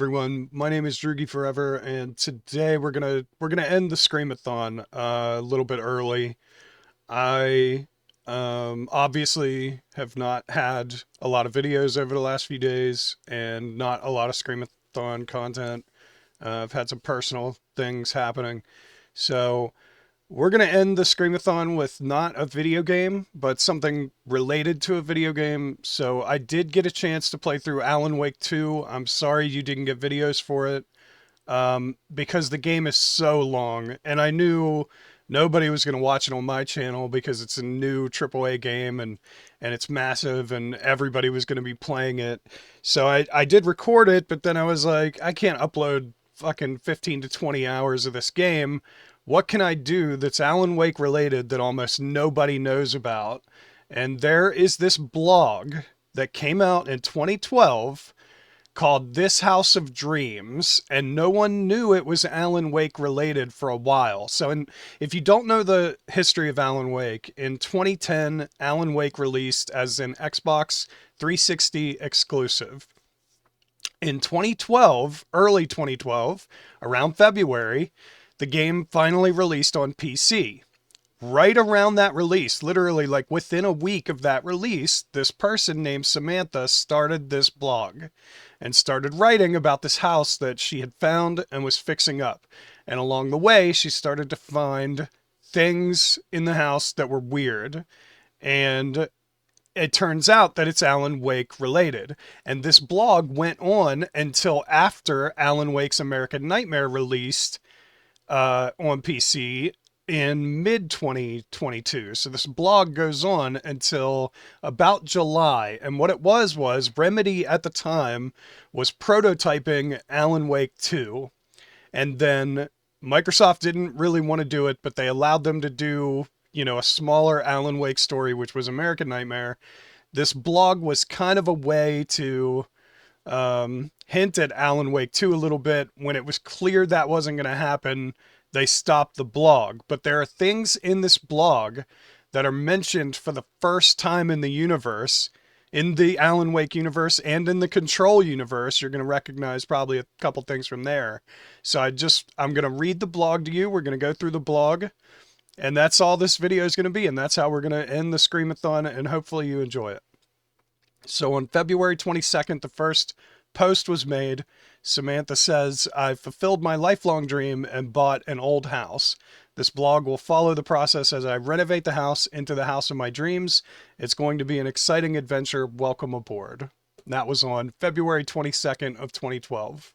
everyone? My name is Droogie Forever, and today we're gonna end the Screamathon a little bit early. I obviously have not had a lot of videos over the last few days, and not a lot of Screamathon content. I've had some personal things happening, so we're going to end the Screamathon with not a video game, but something related to a video game. So I did get a chance to play through Alan Wake 2. I'm sorry you didn't get videos for it, because the game is so long, and I knew nobody was going to watch it on my channel because it's a new AAA game, and it's massive, and everybody was going to be playing it. So I did record it, but then I was like, I can't upload fucking 15 to 20 hours of this game. What can I do that's Alan Wake related that almost nobody knows about? And there is this blog that came out in 2012 called This House of Dreams, and no one knew it was Alan Wake related for a while. If you don't know the history of Alan Wake, in 2010, Alan Wake released as an Xbox 360 exclusive. In 2012, early 2012, around February, the game finally released on PC. Right around that release, literally like within a week of that release, this person named Samantha started this blog and started writing about this house that she had found and was fixing up. And along the way, she started to find things in the house that were weird. And it turns out that it's Alan Wake related. And this blog went on until after Alan Wake's American Nightmare released on PC in mid 2022. So this blog goes on until about July. And what it was Remedy at the time was prototyping Alan Wake 2. And then Microsoft didn't really want to do it, but they allowed them to do, a smaller Alan Wake story, which was American Nightmare. This blog was kind of a way to hint at Alan Wake 2 a little bit. When it was clear that wasn't going to happen, they stopped the blog. But there are things in this blog that are mentioned for the first time in the universe, in the Alan Wake universe and in the Control universe. You're going to recognize probably a couple things from there. So I'm going to read the blog to you. We're going to go through the blog, and that's all this video is going to be. And that's how we're going to end the Screamathon, and hopefully you enjoy it. So on February 22nd, the first post was made. Samantha says, "I've fulfilled my lifelong dream and bought an old house. This blog will follow the process as I renovate the house into the house of my dreams. It's going to be an exciting adventure. Welcome aboard." That was on February 22nd of 2012.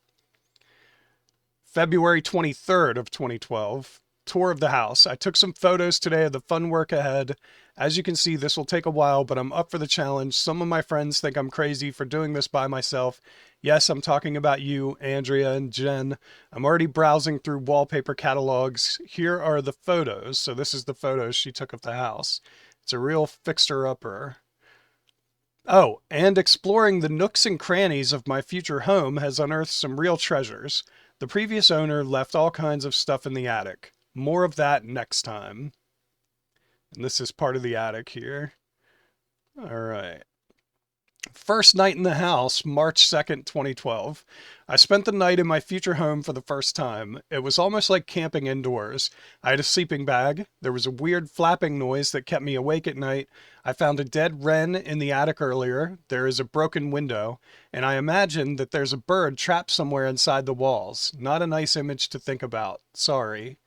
February 23rd of 2012. Tour of the house. I took some photos today of the fun work ahead. As you can see, this will take a while, but I'm up for the challenge. Some of my friends think I'm crazy for doing this by myself. Yes, I'm talking about you, Andrea and Jen. I'm already browsing through wallpaper catalogs. Here are the photos. So this is the photos she took of the house. It's a real fixer-upper. Oh, and exploring the nooks and crannies of my future home has unearthed some real treasures. The previous owner left all kinds of stuff in the attic. More of that next time. And this is part of the attic here. All right. First night in the house, March 2nd, 2012. I spent the night in my future home for the first time. It was almost like camping indoors. I had a sleeping bag. There was a weird flapping noise that kept me awake at night. I found a dead wren in the attic earlier. There is a broken window, and I imagine that there's a bird trapped somewhere inside the walls. Not a nice image to think about. Sorry.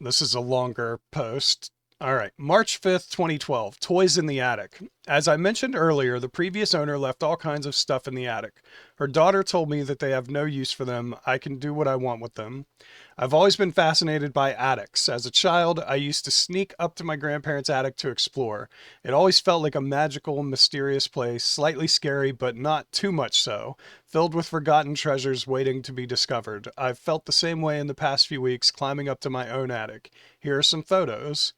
This is a longer post. All right, March 5th, 2012, toys in the attic. As I mentioned earlier, the previous owner left all kinds of stuff in the attic. Her daughter told me that they have no use for them. I can do what I want with them. I've always been fascinated by attics. As a child, I used to sneak up to my grandparents' attic to explore. It always felt like a magical, mysterious place, slightly scary, but not too much so, filled with forgotten treasures waiting to be discovered. I've felt the same way in the past few weeks, climbing up to my own attic. Here are some photos.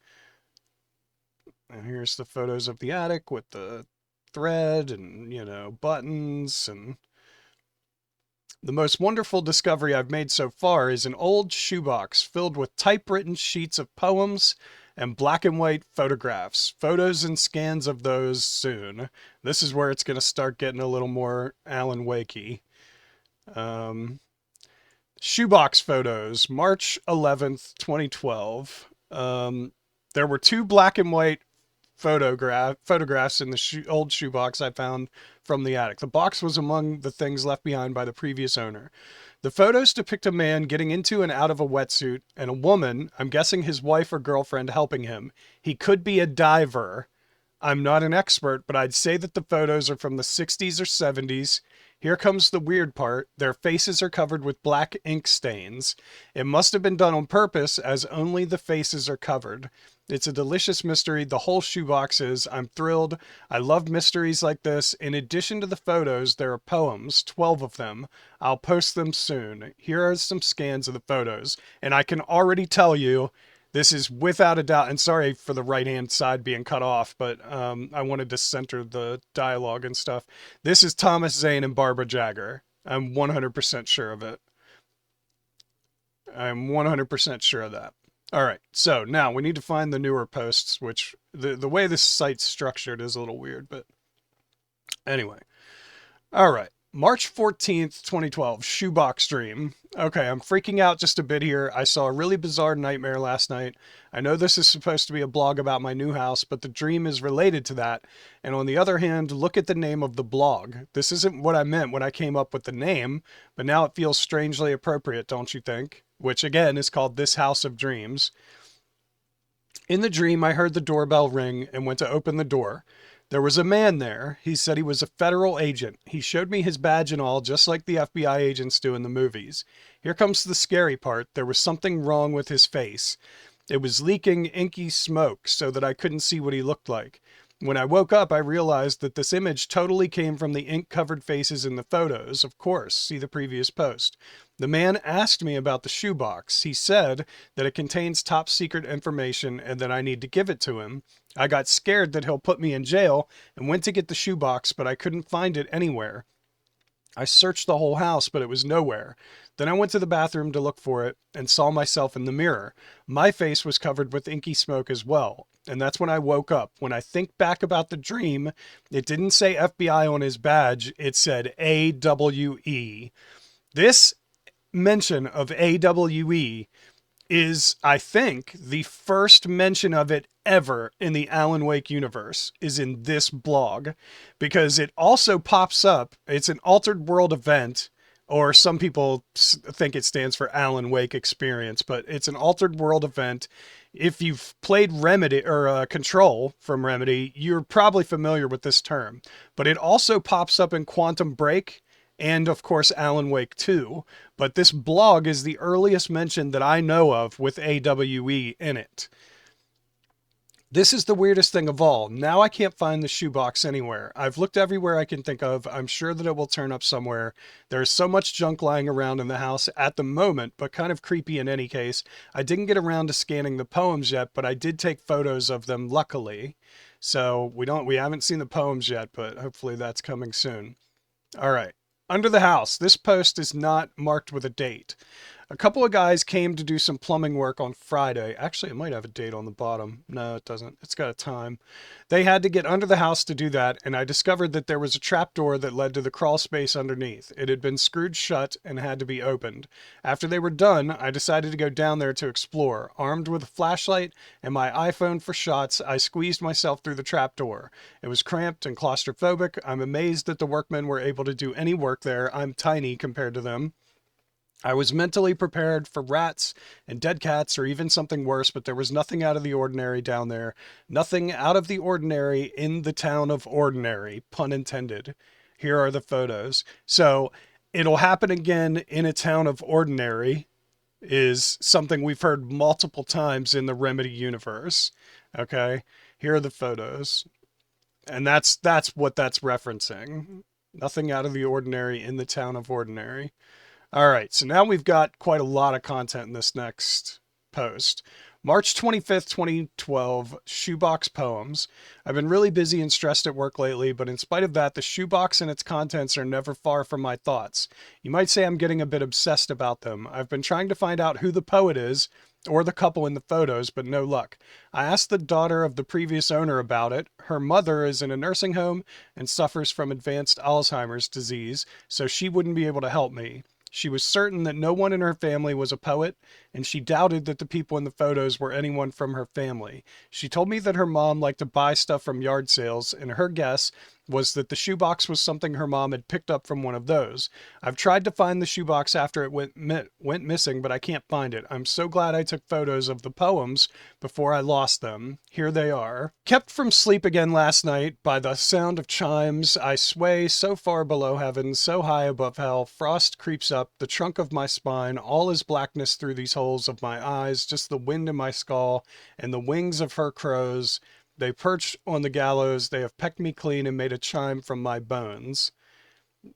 And here's the photos of the attic with the thread and, buttons. And the most wonderful discovery I've made so far is an old shoebox filled with typewritten sheets of poems and black and white photographs. Photos and scans of those soon. This is where it's going to start getting a little more Alan Wakey. Um, Shoebox photos, March 11th, 2012. There were two black and white photographs in the old shoebox I found from the attic. The box was among the things left behind by the previous owner. The photos depict a man getting into and out of a wetsuit and a woman, I'm guessing his wife or girlfriend, helping him. He could be a diver. I'm not an expert, but I'd say that the photos are from the 60s or 70s. Here comes the weird part. Their faces are covered with black ink stains. It must have been done on purpose, as only the faces are covered. It's a delicious mystery. The whole shoebox is. I'm thrilled. I love mysteries like this. In addition to the photos, there are poems, 12 of them. I'll post them soon. Here are some scans of the photos. And I can already tell you, this is without a doubt, and sorry for the right-hand side being cut off, but I wanted to center the dialogue and stuff. This is Thomas Zane and Barbara Jagger. I'm 100% sure of it. I'm 100% sure of that. All right, so now we need to find the newer posts, which the way this site's structured is a little weird, but anyway. All right. March 14th, 2012, Shoebox Dream. Okay, I'm freaking out just a bit here. I saw a really bizarre nightmare last night. I know this is supposed to be a blog about my new house, but the dream is related to that. And on the other hand, look at the name of the blog. This isn't what I meant when I came up with the name, but now it feels strangely appropriate, don't you think? Which again is called This House of Dreams. In the dream, I heard the doorbell ring and went to open the door. There was a man there. He said he was a federal agent. He showed me his badge and all, just like the FBI agents do in the movies. Here comes the scary part. There was something wrong with his face. It was leaking inky smoke so that I couldn't see what he looked like. When I woke up, I realized that this image totally came from the ink-covered faces in the photos. Of course, see the previous post. The man asked me about the shoebox. He said that it contains top secret information and that I need to give it to him. I got scared that he'll put me in jail and went to get the shoebox, but I couldn't find it anywhere. I searched the whole house, but it was nowhere. Then I went to the bathroom to look for it and saw myself in the mirror. My face was covered with inky smoke as well. And that's when I woke up. When I think back about the dream, it didn't say FBI on his badge. It said AWE. This mention of AWE is, I think, the first mention of it ever in the Alan Wake universe is in this blog, because it also pops up. It's an altered world event, or some people think it stands for Alan Wake experience, but it's an altered world event. If you've played Remedy or Control from Remedy, you're probably familiar with this term, but it also pops up in Quantum Break and of course Alan Wake 2, but this blog is the earliest mention that I know of with AWE in it. This is the weirdest thing of all. Now I can't find the shoebox anywhere. I've looked everywhere I can think of. I'm sure that it will turn up somewhere. There's so much junk lying around in the house at the moment, but kind of creepy in any case. I didn't get around to scanning the poems yet, but I did take photos of them, luckily. So we haven't seen the poems yet, but hopefully that's coming soon. All right. Under the house. This post is not marked with a date. A couple of guys came to do some plumbing work on Friday. Actually, it might have a date on the bottom. No, it doesn't. It's got a time. They had to get under the house to do that, and I discovered that there was a trapdoor that led to the crawl space underneath. It had been screwed shut and had to be opened. After they were done, I decided to go down there to explore. Armed with a flashlight and my iPhone for shots, I squeezed myself through the trapdoor. It was cramped and claustrophobic. I'm amazed that the workmen were able to do any work there. I'm tiny compared to them. I was mentally prepared for rats and dead cats or even something worse, but there was nothing out of the ordinary down there. Nothing out of the ordinary in the town of Ordinary, pun intended. Here are the photos. So it'll happen again in a town of Ordinary is something we've heard multiple times in the Remedy universe. Okay, here are the photos. And that's what that's referencing. Nothing out of the ordinary in the town of Ordinary. All right, so now we've got quite a lot of content in this next post. March 25th, 2012, Shoebox Poems. I've been really busy and stressed at work lately, but in spite of that, the shoebox and its contents are never far from my thoughts. You might say I'm getting a bit obsessed about them. I've been trying to find out who the poet is, or the couple in the photos, but no luck. I asked the daughter of the previous owner about it. Her mother is in a nursing home and suffers from advanced Alzheimer's disease, so she wouldn't be able to help me. She was certain that no one in her family was a poet, and she doubted that the people in the photos were anyone from her family. She told me that her mom liked to buy stuff from yard sales, and her guess was that the shoebox was something her mom had picked up from one of those. I've tried to find the shoebox after it went missing, but I can't find it. I'm so glad I took photos of the poems before I lost them. Here they are. Kept from sleep again last night by the sound of chimes, I sway so far below heaven, so high above hell. Frost creeps up the trunk of my spine. All is blackness through these holes of my eyes, just the wind in my skull and the wings of her crows. They perch on the gallows. They have pecked me clean and made a chime from my bones.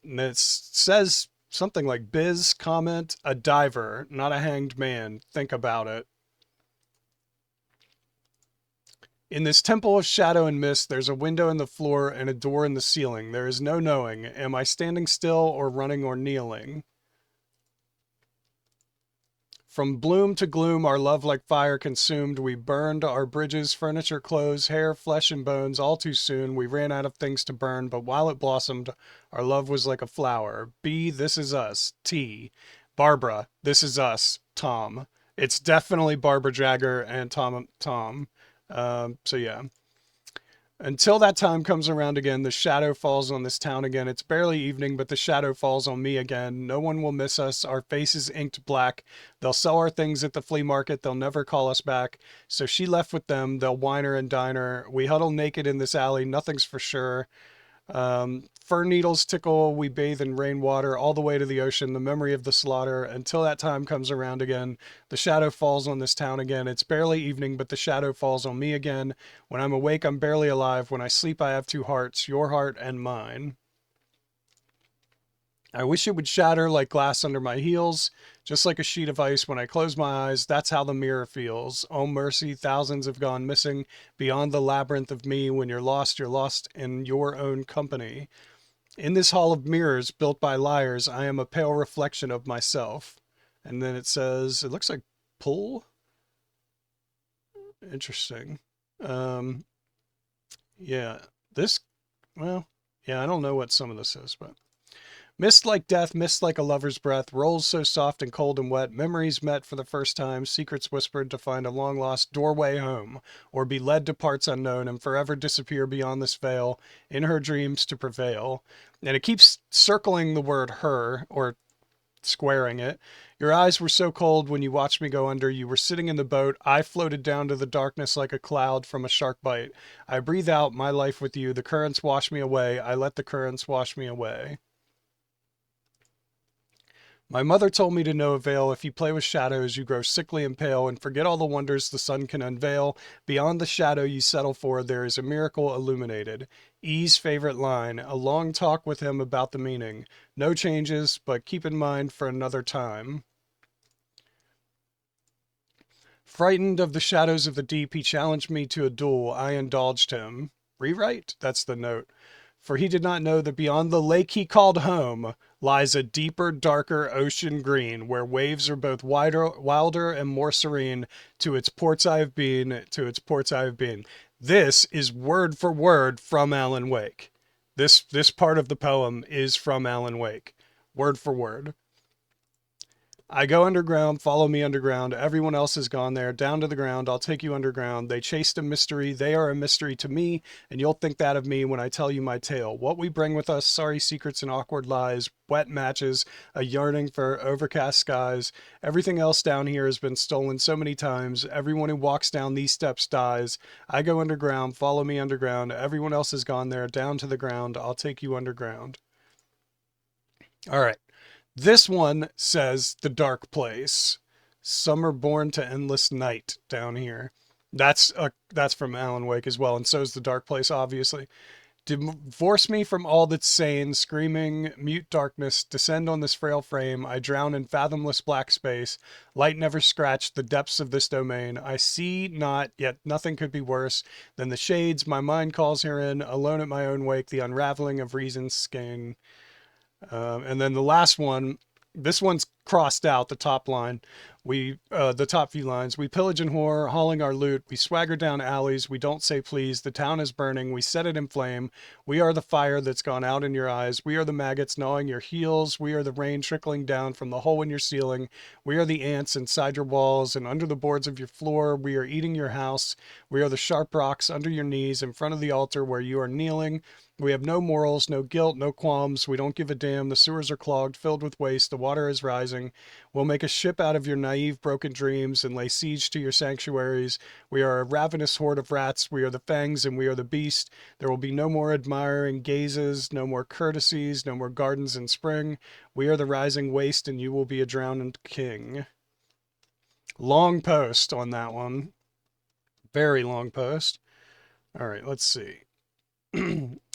And it says something like Biz comment, a diver, not a hanged man. Think about it. In this temple of shadow and mist, there's a window in the floor and a door in the ceiling. There is no knowing. Am I standing still or running or kneeling? From bloom to gloom, our love like fire consumed. We burned our bridges, furniture, clothes, hair, flesh, and bones all too soon. We ran out of things to burn, but while it blossomed, our love was like a flower. B, this is us. T, Barbara, this is us. Tom. It's definitely Barbara Jagger and Tom. So yeah. Until that time comes around again, the shadow falls on this town again. It's barely evening, but the shadow falls on me again. No one will miss us. Our faces inked black. They'll sell our things at the flea market. They'll never call us back. So she left with them. They'll wine her and dine her. We huddle naked in this alley. Nothing's for sure. Fir needles tickle, we bathe in rainwater, all the way to the ocean, the memory of the slaughter. Until that time comes around again, the shadow falls on this town again. It's barely evening, but the shadow falls on me again. When I'm awake, I'm barely alive. When I sleep, I have two hearts, your heart and mine. I wish it would shatter like glass under my heels, just like a sheet of ice when I close my eyes. That's how the mirror feels. Oh mercy, thousands have gone missing beyond the labyrinth of me. When you're lost in your own company. In this hall of mirrors built by liars, I am a pale reflection of myself. And then it says, it looks like pull. Interesting. Um, yeah, this, well, yeah, I don't know what some of this is, but mist like death, mist like a lover's breath, rolls so soft and cold and wet, memories met for the first time, secrets whispered to find a long-lost doorway home, or be led to parts unknown and forever disappear beyond this veil, in her dreams to prevail. And it keeps circling the word her, or squaring it. Your eyes were so cold when you watched me go under. You were sitting in the boat. I floated down to the darkness like a cloud from a shark bite. I breathe out my life with you. The currents wash me away. I let the currents wash me away. My mother told me to no avail. If you play with shadows, you grow sickly and pale and forget all the wonders the sun can unveil. Beyond the shadow you settle for, there is a miracle illuminated. E's favorite line, a long talk with him about the meaning. No changes, but keep in mind for another time. Frightened of the shadows of the deep, he challenged me to a duel. I indulged him. Rewrite? That's the note. For he did not know that beyond the lake he called home lies a deeper, darker ocean green, where waves are both wilder and more serene. To its ports I have been, to its ports I have been. This is word for word from Alan Wake. This part of the poem is from Alan Wake, word for word. I go underground, follow me underground. Everyone else has gone there, down to the ground. I'll take you underground. They chased a mystery. They are a mystery to me, and you'll think that of me when I tell you my tale. What we bring with us, sorry secrets and awkward lies, wet matches, a yearning for overcast skies. Everything else down here has been stolen so many times. Everyone who walks down these steps dies. I go underground, follow me underground. Everyone else has gone there, down to the ground. I'll take you underground. All right. This one says the dark place. Some are born to endless night down here. That's from Alan Wake as well, and so is the dark place, obviously. Divorce me from all that's sane, screaming, mute darkness, descend on this frail frame. I drown in fathomless black space. Light never scratched the depths of this domain. I see not, yet nothing could be worse than the shades my mind calls herein, alone at my own wake, the unraveling of reason's skein. And then the last one, this one's crossed out, the top line. The top few lines. We pillage and whore, hauling our loot. We swagger down alleys. We don't say please. The town is burning. We set it in flame. We are the fire that's gone out in your eyes. We are the maggots gnawing your heels. We are the rain trickling down from the hole in your ceiling. We are the ants inside your walls and under the boards of your floor. We are eating your house. We are the sharp rocks under your knees in front of the altar where you are kneeling. We have no morals, no guilt, no qualms. We don't give a damn. The sewers are clogged, filled with waste. The water is rising. We'll make a ship out of your naive, broken dreams and lay siege to your sanctuaries. We are a ravenous horde of rats. We are the fangs and we are the beast. There will be no more admiring gazes, no more courtesies, no more gardens in spring. We are the rising waste and you will be a drowned king. Long post on that one. Very long post. All right, let's see.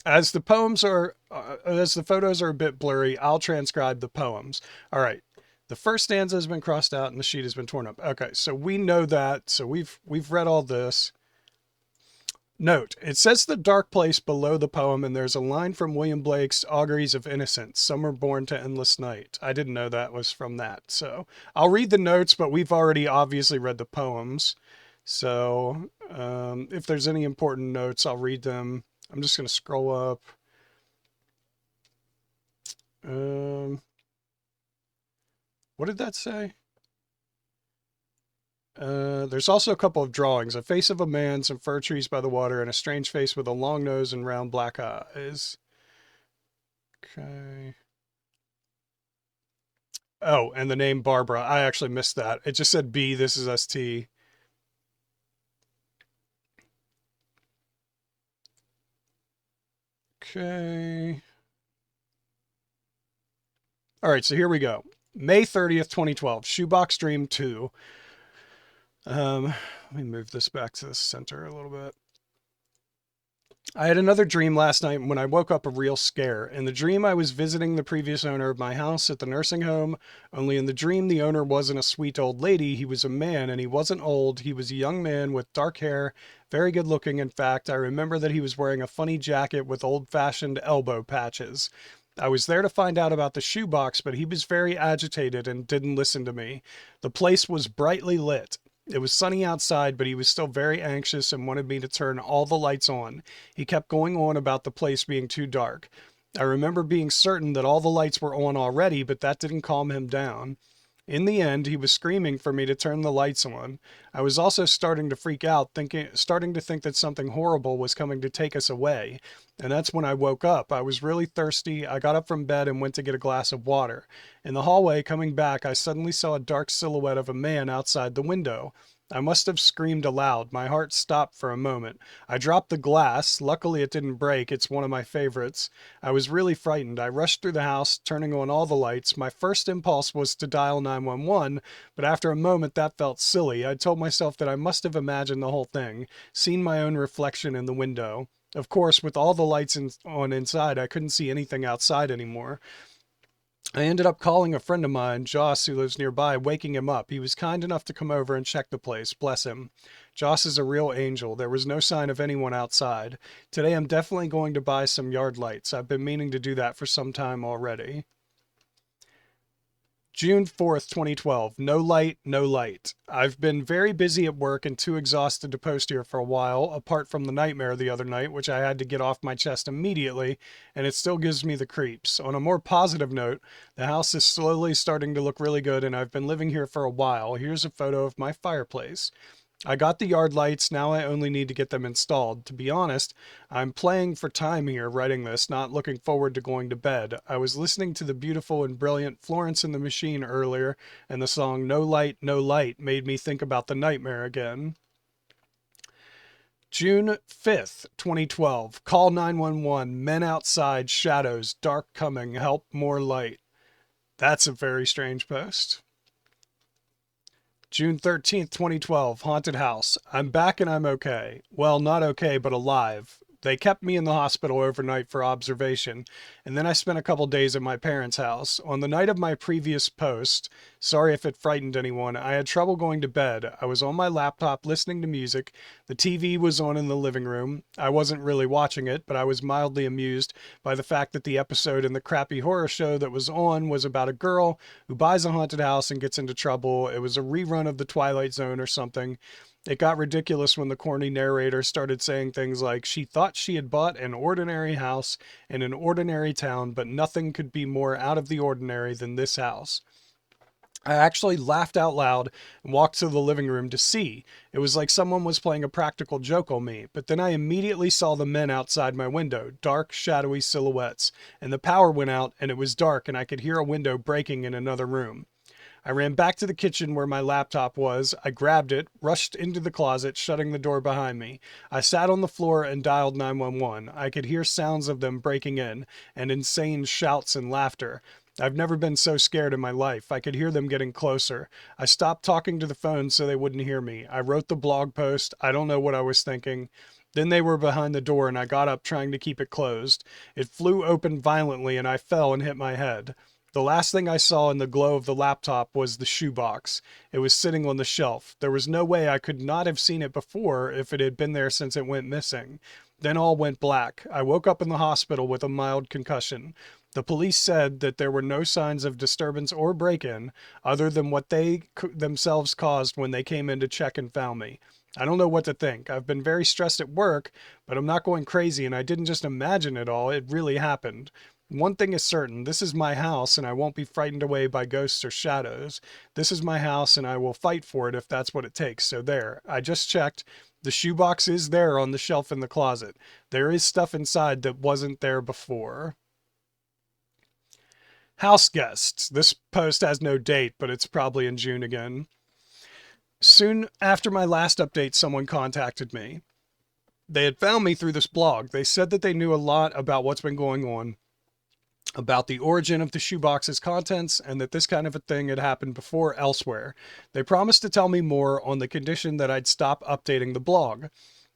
As the photos are a bit blurry, I'll transcribe the poems. All right. The first stanza has been crossed out and the sheet has been torn up. Okay, so we know that. So we've read all this. Note, it says the dark place below the poem, and there's a line from William Blake's Auguries of Innocence. Some are born to endless night. I didn't know that was from that. So I'll read the notes, but we've already obviously read the poems. So if there's any important notes, I'll read them. I'm just going to scroll up. What did that say? There's also a couple of drawings. A face of a man, some fir trees by the water, and a strange face with a long nose and round black eyes. Okay. Oh, and the name Barbara. I actually missed that. It just said B. This is ST. Okay. All right, so here we go. May 30th, 2012. Shoebox Dream 2. Let me move this back to the center a little bit. I had another dream last night when I woke up a real scare. In the dream, I was visiting the previous owner of my house at the nursing home. Only in the dream, the owner wasn't a sweet old lady. He was a man, and he wasn't old. He was a young man with dark hair, very good looking. In fact, I remember that he was wearing a funny jacket with old-fashioned elbow patches. I was there to find out about the shoebox, but he was very agitated and didn't listen to me. The place was brightly lit. It was sunny outside, but he was still very anxious and wanted me to turn all the lights on. He kept going on about the place being too dark. I remember being certain that all the lights were on already, but that didn't calm him down. In the end, he was screaming for me to turn the lights on. I was also starting to freak out, starting to think that something horrible was coming to take us away. And that's when I woke up. I was really thirsty. I got up from bed and went to get a glass of water. In the hallway, coming back, I suddenly saw a dark silhouette of a man outside the window. I must have screamed aloud. My heart stopped for a moment. I dropped the glass. Luckily, it didn't break. It's one of my favorites. I was really frightened. I rushed through the house, turning on all the lights. My first impulse was to dial 911, but after a moment, that felt silly. I told myself that I must have imagined the whole thing, seen my own reflection in the window. Of course, with all the lights on inside, I couldn't see anything outside anymore. I ended up calling a friend of mine, Joss, who lives nearby, waking him up. He was kind enough to come over and check the place. Bless him. Joss is a real angel. There was no sign of anyone outside. Today I'm definitely going to buy some yard lights. I've been meaning to do that for some time already. June 4th, 2012. No light, no light. I've been very busy at work and too exhausted to post here for a while, apart from the nightmare the other night, which I had to get off my chest immediately, and it still gives me the creeps. On a more positive note, the house is slowly starting to look really good, and I've been living here for a while. Here's a photo of my fireplace. I got the yard lights, now I only need to get them installed. To be honest, I'm playing for time here writing this, not looking forward to going to bed. I was listening to the beautiful and brilliant Florence and the Machine earlier, and the song No Light, No Light made me think about the nightmare again. June 5th, 2012. Call 911. Men outside, shadows, dark coming, help more light. That's a very strange post. June 13th, 2012, haunted house. I'm back and I'm okay. Well, not okay, but alive. They kept me in the hospital overnight for observation, and then I spent a couple days at my parents' house. On the night of my previous post, sorry if it frightened anyone, I had trouble going to bed. I was on my laptop listening to music. The TV was on in the living room. I wasn't really watching it, but I was mildly amused by the fact that the episode in the crappy horror show that was on was about a girl who buys a haunted house and gets into trouble. It was a rerun of The Twilight Zone or something. It got ridiculous when the corny narrator started saying things like she thought she had bought an ordinary house in an ordinary town, but nothing could be more out of the ordinary than this house. I actually laughed out loud and walked to the living room to see. It was like someone was playing a practical joke on me, but then I immediately saw the men outside my window, dark, shadowy silhouettes, and the power went out and it was dark and I could hear a window breaking in another room. I ran back to the kitchen where my laptop was. I grabbed it, rushed into the closet, shutting the door behind me. I sat on the floor and dialed 911. I could hear sounds of them breaking in, and insane shouts and laughter. I've never been so scared in my life. I could hear them getting closer. I stopped talking to the phone so they wouldn't hear me. I wrote the blog post. I don't know what I was thinking. Then they were behind the door and I got up trying to keep it closed. It flew open violently and I fell and hit my head. The last thing I saw in the glow of the laptop was the shoebox. It was sitting on the shelf. There was no way I could not have seen it before if it had been there since it went missing. Then all went black. I woke up in the hospital with a mild concussion. The police said that there were no signs of disturbance or break-in other than what they themselves caused when they came in to check and found me. I don't know what to think. I've been very stressed at work, but I'm not going crazy and I didn't just imagine it all. It really happened. One thing is certain, this is my house and I won't be frightened away by ghosts or shadows. This is my house and I will fight for it if that's what it takes. So there, I just checked. The shoebox is there on the shelf in the closet. There is stuff inside that wasn't there before. House guests. This post has no date, but it's probably in June again. Soon after my last update, someone contacted me. They had found me through this blog. They said that they knew a lot about what's been going on, about the origin of the shoebox's contents, and that this kind of a thing had happened before elsewhere. They promised to tell me more on the condition that I'd stop updating the blog.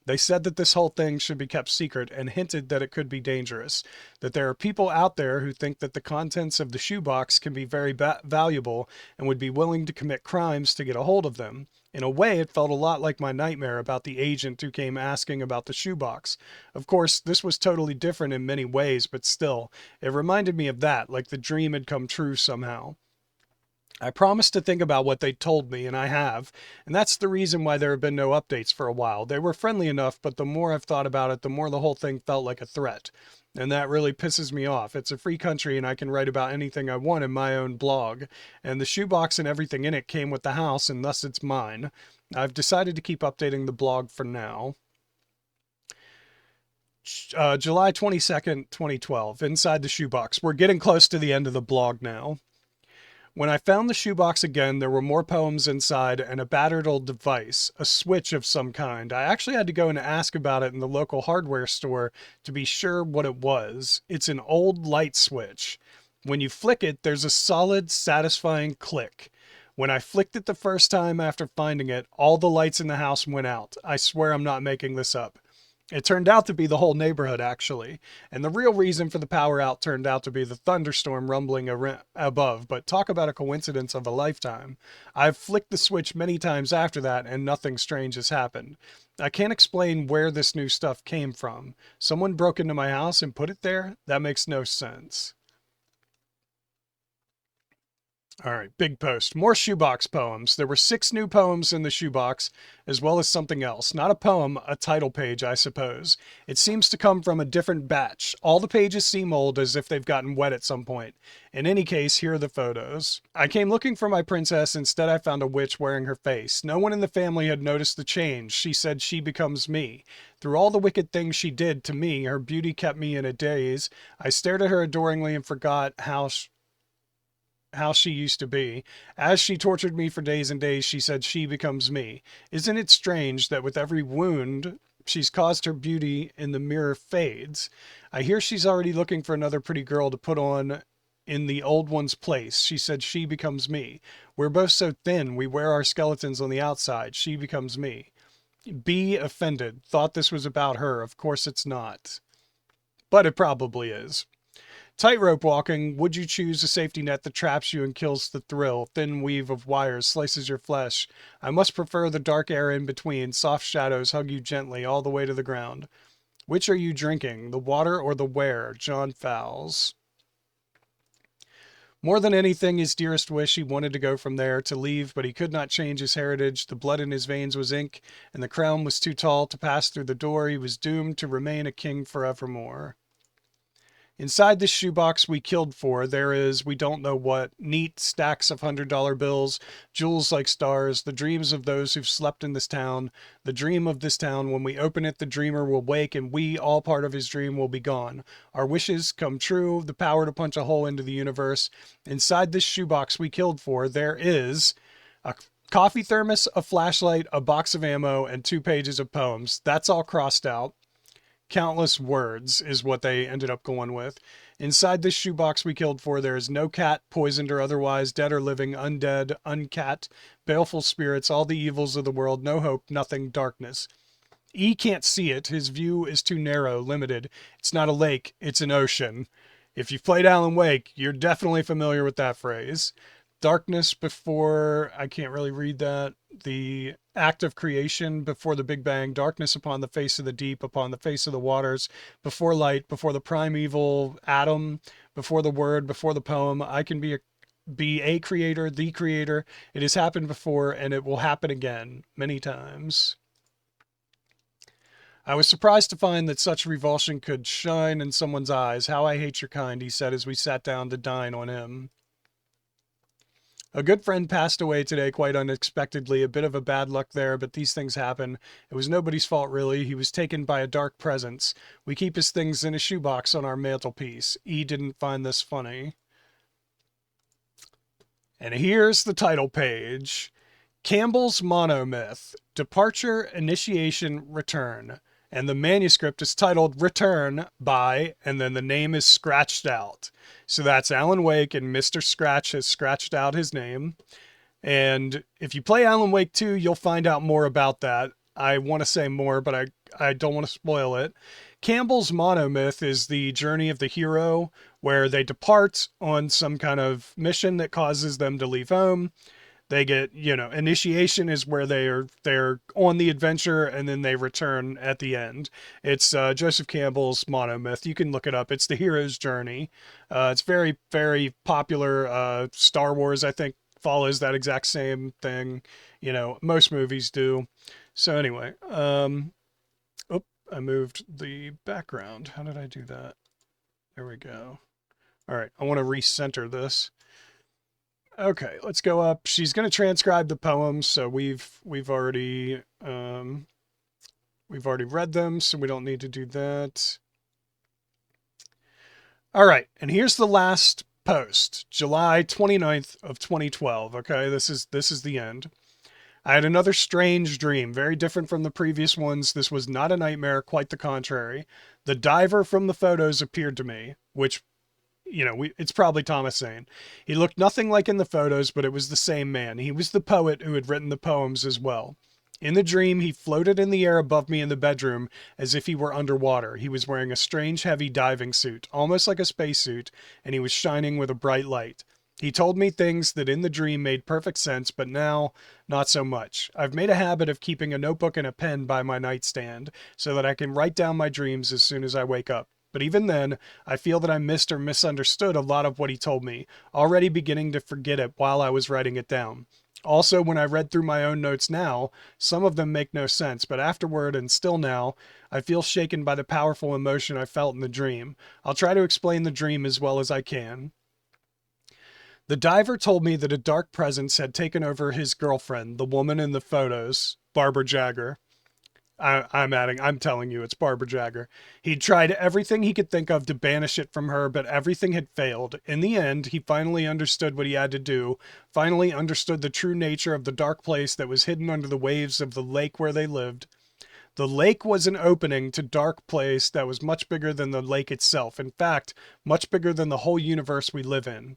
They said that this whole thing should be kept secret and hinted that it could be dangerous, that there are people out there who think that the contents of the shoebox can be very valuable and would be willing to commit crimes to get a hold of them. In a way, it felt a lot like my nightmare about the agent who came asking about the shoebox. Of course, this was totally different in many ways, but still, it reminded me of that, like the dream had come true somehow. I promised to think about what they told me, and I have, and that's the reason why there have been no updates for a while. They were friendly enough, but the more I've thought about it, the more the whole thing felt like a threat. And that really pisses me off. It's a free country and I can write about anything I want in my own blog. And the shoebox and everything in it came with the house, and thus it's mine. I've decided to keep updating the blog for now. July 22nd, 2012. Inside the shoebox. We're getting close to the end of the blog now. When I found the shoebox again, there were more poems inside and a battered old device, a switch of some kind. I actually had to go and ask about it in the local hardware store to be sure what it was. It's an old light switch. When you flick it, there's a solid, satisfying click. When I flicked it the first time after finding it, all the lights in the house went out. I swear I'm not making this up. It turned out to be the whole neighborhood, actually. And the real reason for the power out turned out to be the thunderstorm rumbling above. But talk about a coincidence of a lifetime. I've flicked the switch many times after that, and nothing strange has happened. I can't explain where this new stuff came from. Someone broke into my house and put it there? That makes no sense. All right, big post. More shoebox poems. There were 6 new poems in the shoebox, as well as something else. Not a poem, a title page, I suppose. It seems to come from a different batch. All the pages seem old, as if they've gotten wet at some point. In any case, here are the photos. I came looking for my princess. Instead, I found a witch wearing her face. No one in the family had noticed the change. She said she becomes me. Through all the wicked things she did to me, her beauty kept me in a daze. I stared at her adoringly and forgot how she used to be. As she tortured me for days and days, she said she becomes me. Isn't it strange that with every wound she's caused, her beauty in the mirror fades? I hear she's already looking for another pretty girl to put on in the old one's place. She said she becomes me. We're both so thin, we wear our skeletons on the outside. She becomes me. B, offended. Thought this was about her. Of course it's not. But it probably is. Tightrope walking, would you choose a safety net that traps you and kills the thrill? Thin weave of wires slices your flesh. I must prefer the dark air in between. Soft shadows hug you gently all the way to the ground. Which are you drinking, the water or the where? John Fowles. More than anything, his dearest wish, he wanted to go from there, to leave, but he could not change his heritage. The blood in his veins was ink, and the crown was too tall to pass through the door. He was doomed to remain a king forevermore. Inside this shoebox we killed for, there is, we don't know what, neat stacks of $100 bills, jewels like stars, the dreams of those who've slept in this town, the dream of this town. When we open it, the dreamer will wake, and we, all part of his dream, will be gone. Our wishes come true, the power to punch a hole into the universe. Inside this shoebox we killed for, there is a coffee thermos, a flashlight, a box of ammo, and 2 pages of poems. That's all crossed out. Countless words is what they ended up going with. Inside this shoebox we killed for, there is no cat, poisoned or otherwise, dead or living, undead, uncat, baleful spirits, all the evils of the world, no hope, nothing, darkness. E can't see it. His view is too narrow, limited. It's not a lake, it's an ocean. If you've played Alan Wake, you're definitely familiar with that phrase. Darkness before, I can't really read that. The act of creation before the Big Bang, darkness upon the face of the deep, upon the face of the waters, before light, before the primeval atom, before the word, before the poem. I can be a creator, the creator. It has happened before, and it will happen again, many times. I was surprised to find that such revulsion could shine in someone's eyes. How I hate your kind, he said as we sat down to dine on him. A good friend passed away today quite unexpectedly. A bit of a bad luck there, but these things happen. It was nobody's fault, really. He was taken by a dark presence. We keep his things in a shoebox on our mantelpiece. E didn't find this funny. And here's the title page. Campbell's Monomyth, Departure, Initiation, Return. And the manuscript is titled Return by, and then the name is scratched out. So that's Alan Wake, and Mr. Scratch has scratched out his name. And if you play Alan Wake 2, you'll find out more about that. I want to say more, but I don't want to spoil it. Campbell's Monomyth is the journey of the hero, where they depart on some kind of mission that causes them to leave home. They get, initiation is where they're on the adventure, and then they return at the end. It's Joseph Campbell's Monomyth. You can look it up. It's the hero's journey. It's very, very popular. Star Wars, I think, follows that exact same thing. Most movies do. So anyway, I moved the background. How did I do that? There we go. All right, I want to recenter this. Okay, let's go up. She's going to transcribe the poems, so we've already read them, so we don't need to do that. All right, and here's the last post, July 29th of 2012. Okay, this is the end. I had another strange dream, very different from the previous ones. This was not a nightmare, quite the contrary. The diver from the photos appeared to me, which it's probably Thomas Zane. He looked nothing like in the photos, but it was the same man. He was the poet who had written the poems as well. In the dream, he floated in the air above me in the bedroom as if he were underwater. He was wearing a strange, heavy diving suit, almost like a spacesuit, and he was shining with a bright light. He told me things that in the dream made perfect sense, but now, not so much. I've made a habit of keeping a notebook and a pen by my nightstand so that I can write down my dreams as soon as I wake up. But even then, I feel that I missed or misunderstood a lot of what he told me, already beginning to forget it while I was writing it down. Also, when I read through my own notes now, some of them make no sense, but afterward and still now, I feel shaken by the powerful emotion I felt in the dream. I'll try to explain the dream as well as I can. The diver told me that a dark presence had taken over his girlfriend, the woman in the photos, Barbara Jagger. I'm telling you, it's Barbara Jagger. He'd tried everything he could think of to banish it from her, but everything had failed. In the end, he finally understood what he had to do, finally understood the true nature of the dark place that was hidden under the waves of the lake where they lived. The lake was an opening to dark place that was much bigger than the lake itself. In fact, much bigger than the whole universe we live in.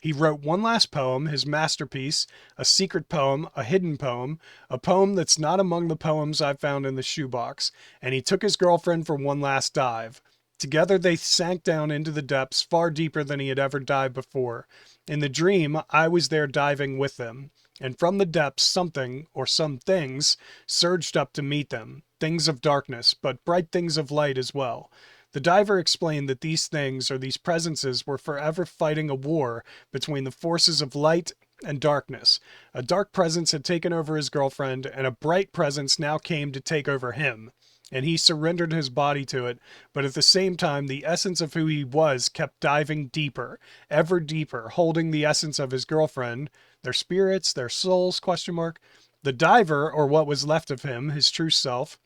He wrote one last poem, his masterpiece, a secret poem, a hidden poem, a poem that's not among the poems I found in the shoebox, and he took his girlfriend for one last dive. Together they sank down into the depths far deeper than he had ever dived before. In the dream, I was there diving with them, and from the depths something, or some things, surged up to meet them. Things of darkness, but bright things of light as well. The diver explained that these things, or these presences, were forever fighting a war between the forces of light and darkness. A dark presence had taken over his girlfriend, and a bright presence now came to take over him. And he surrendered his body to it, but at the same time, the essence of who he was kept diving deeper, ever deeper, holding the essence of his girlfriend, their spirits, their souls, question mark. The diver, or what was left of him, his true self,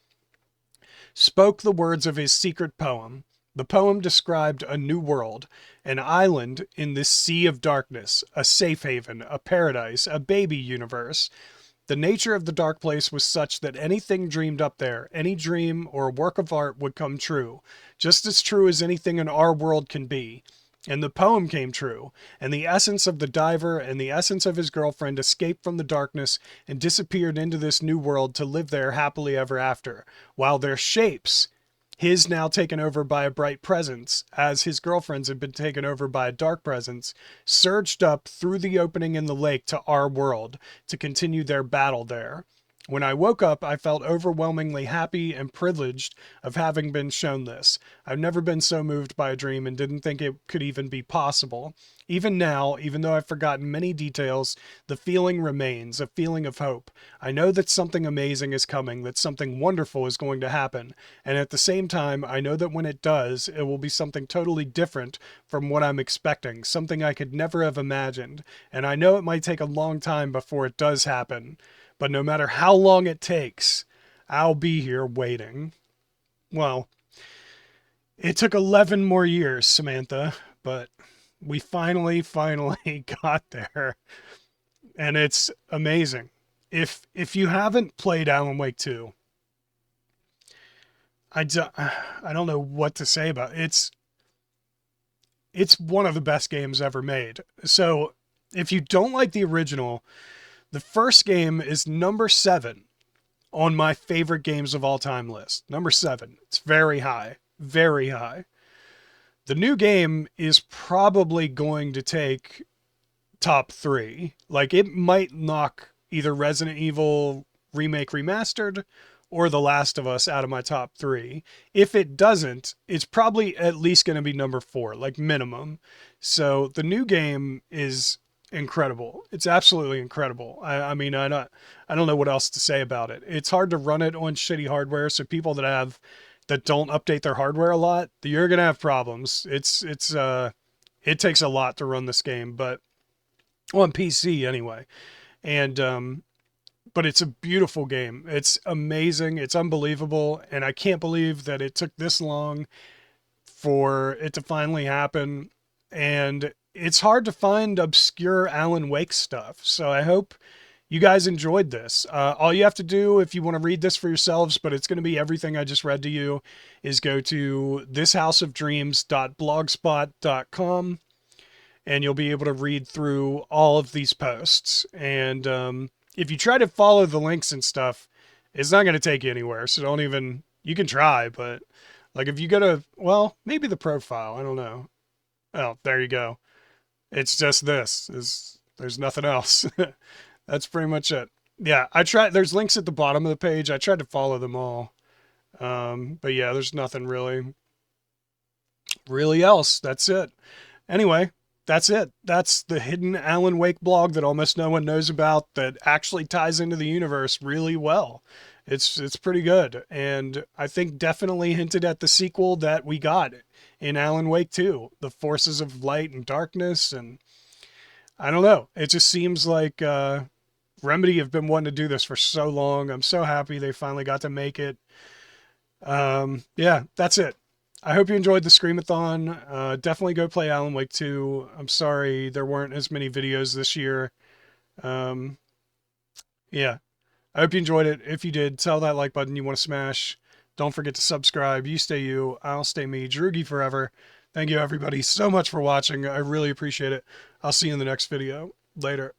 spoke the words of his secret poem. The poem described a new world, an island in this sea of darkness, a safe haven, a paradise, a baby universe. The nature of the dark place was such that anything dreamed up there, any dream or work of art would come true, just as true as anything in our world can be. And the poem came true, and the essence of the diver and the essence of his girlfriend escaped from the darkness and disappeared into this new world to live there happily ever after, while their shapes, his now taken over by a bright presence, as his girlfriend's had been taken over by a dark presence, surged up through the opening in the lake to our world to continue their battle there. When I woke up, I felt overwhelmingly happy and privileged of having been shown this. I've never been so moved by a dream and didn't think it could even be possible. Even now, even though I've forgotten many details, the feeling remains, a feeling of hope. I know that something amazing is coming, that something wonderful is going to happen, and at the same time, I know that when it does, it will be something totally different from what I'm expecting, something I could never have imagined, and I know it might take a long time before it does happen. But no matter how long it takes, I'll be here waiting. Well, it took 11 more years, Samantha, but we finally got there. And it's amazing. If you haven't played Alan Wake 2, I don't know what to say about it. It's one of the best games ever made. So if you don't like the original, the first game is number 7 on my favorite games of all time list. Number 7. It's very high. Very high. The new game is probably going to take top 3. Like, it might knock either Resident Evil Remake Remastered or The Last of Us out of my top 3. If it doesn't, it's probably at least going to be number 4, like minimum. So the new game is incredible. It's absolutely incredible. I mean, I don't know what else to say about it. It's hard to run it on shitty hardware, so people that don't update their hardware a lot, you're gonna have problems. It takes a lot to run this game, but on PC anyway. And but it's a beautiful game. It's amazing. It's unbelievable, and I can't believe that it took this long for it to finally happen. And it's hard to find obscure Alan Wake stuff. So I hope you guys enjoyed this. All you have to do if you want to read this for yourselves, but it's going to be everything I just read to you, is go to thishouseofdreams.blogspot.com and you'll be able to read through all of these posts. And if you try to follow the links and stuff, it's not going to take you anywhere. So don't even, you can try, but like if you go to, well, maybe the profile, I don't know. Oh, there you go. It's just this. There's nothing else. That's pretty much it. Yeah, I tried. There's links at the bottom of the page. I tried to follow them all. But yeah, there's nothing really else. That's it. Anyway, that's it. That's the hidden Alan Wake blog that almost no one knows about that actually ties into the universe really well. It's pretty good, and I think definitely hinted at the sequel that we got in Alan Wake 2, the forces of light and darkness, and I don't know. It just seems like Remedy have been wanting to do this for so long. I'm so happy they finally got to make it. Yeah, that's it. I hope you enjoyed the Screamathon. Definitely go play Alan Wake 2. I'm sorry there weren't as many videos this year. Yeah, I hope you enjoyed it. If you did, tell that like button you want to smash. Don't forget to subscribe. You stay you. I'll stay me. Drugi forever. Thank you, everybody, so much for watching. I really appreciate it. I'll see you in the next video. Later.